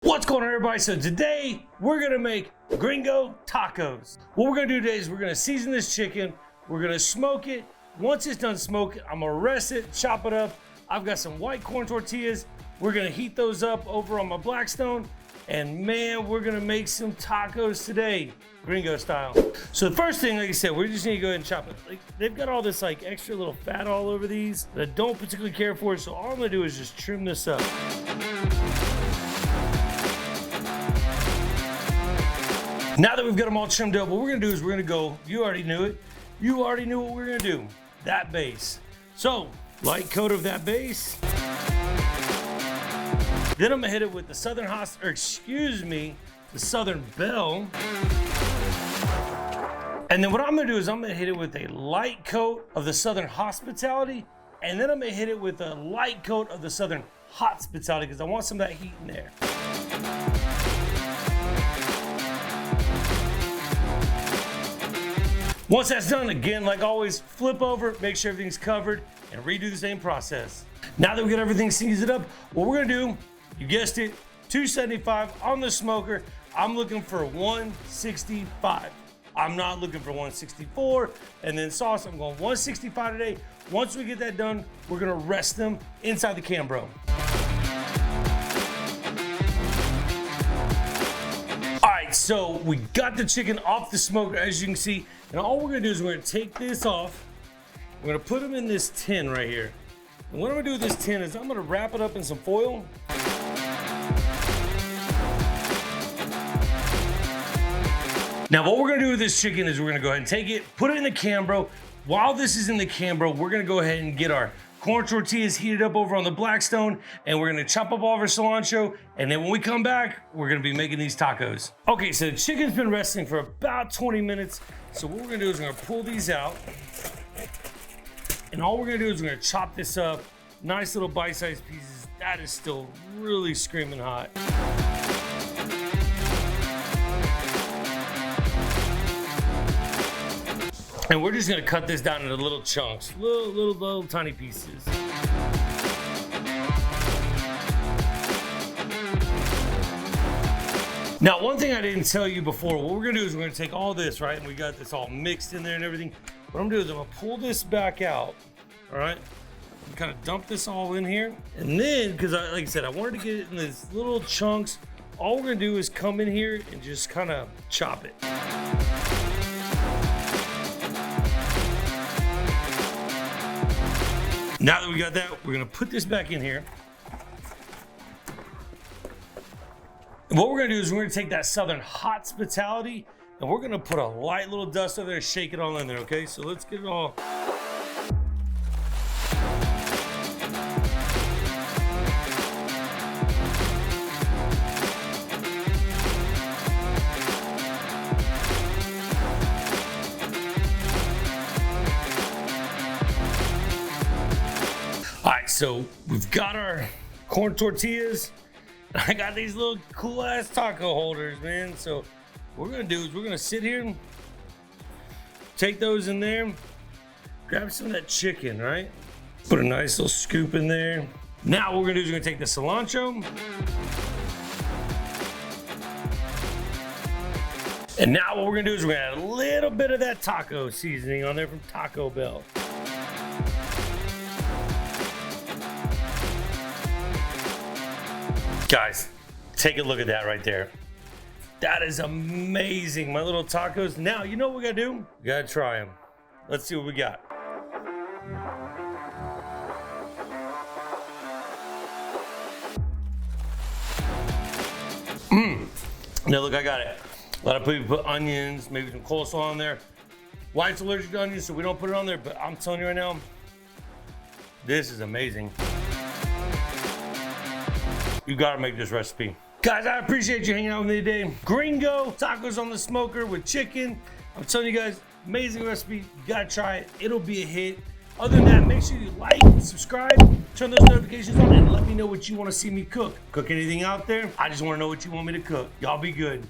What's going on, everybody? So today we're gonna make gringo tacos. What we're gonna do today is we're gonna season this chicken, we're gonna smoke it. Once it's done smoking, I'm gonna rest it, chop it up. I've got some white corn tortillas. We're gonna heat those up over on my Blackstone, and man, we're gonna make some tacos today, gringo style. So the first thing, like I said, we just need to go ahead and chop it. Like, they've got all this like extra little fat all over these that I don't particularly care for, so all I'm gonna do is just trim this up. Now that we've got them all trimmed up, what we're gonna do is we're gonna go, you already knew it, you already knew what we're gonna do, that base. So, light coat of that base. Then I'm gonna hit it with the the Southern Belle. And then what I'm gonna do is I'm gonna hit it with a light coat of the Southern Hospitality, and then I'm gonna hit it with a light coat of the Southern Hospitality because I want some of that heat in there. Once that's done, again, like always, flip over, make sure everything's covered, and redo the same process. Now that we got everything seasoned up, what we're gonna do, you guessed it, 275 on the smoker. I'm looking for 165. I'm not looking for 164. And then sauce, I'm going 165 today. Once we get that done, we're gonna rest them inside the Cambro. So we got the chicken off the smoker, as you can see, and all we're gonna do is we're gonna take this off. We're gonna put them in this tin right here. And what I'm gonna do with this tin is I'm gonna wrap it up in some foil. Now what we're gonna do with this chicken is we're gonna go ahead and take it, put it in the Cambro. While this is in the Cambro, we're gonna go ahead and get our corn tortillas heated up over on the Blackstone, and we're gonna chop up all of our cilantro, and then when we come back, we're gonna be making these tacos. Okay, so the chicken's been resting for about 20 minutes, so what we're gonna do is we're gonna pull these out, and all we're gonna do is we're gonna chop this up, nice little bite-sized pieces. That is still really screaming hot. And we're just gonna cut this down into little chunks, little tiny pieces. Now, one thing I didn't tell you before, what we're gonna do is we're gonna take all this, right? And we got this all mixed in there and everything. What I'm gonna do is I'm gonna pull this back out, all right? And kind of dump this all in here. And then, because like I said, I wanted to get it in these little chunks. All we're gonna do is come in here and just kind of chop it. Now that we got that, we're gonna put this back in here. And what we're gonna do is we're gonna take that Southern Hospitality and we're gonna put a light little dust over there, shake it all in there, okay? So let's get it all. All right, so we've got our corn tortillas. I got these little cool ass taco holders, man. So what we're gonna do is we're gonna sit here, take those in there, grab some of that chicken, right? Put a nice little scoop in there. Now what we're gonna do is we're gonna take the cilantro. And now what we're gonna do is we're gonna add a little bit of that taco seasoning on there from Taco Bell. Guys, take a look at that right there. That is amazing, my little tacos. Now, you know what we gotta do? We gotta try them. Let's see what we got. Now look, I got it. A lot of people put onions, maybe some coleslaw on there. Wife's allergic to onions, so we don't put it on there, but I'm telling you right now, this is amazing. You gotta make this recipe. Guys, I appreciate you hanging out with me today. Gringo tacos on the smoker with chicken. I'm telling you guys, amazing recipe. You gotta try it. It'll be a hit. Other than that, make sure you like, subscribe, turn those notifications on, and let me know what you want to see me cook. Cook anything out there? I just want to know what you want me to cook. Y'all be good.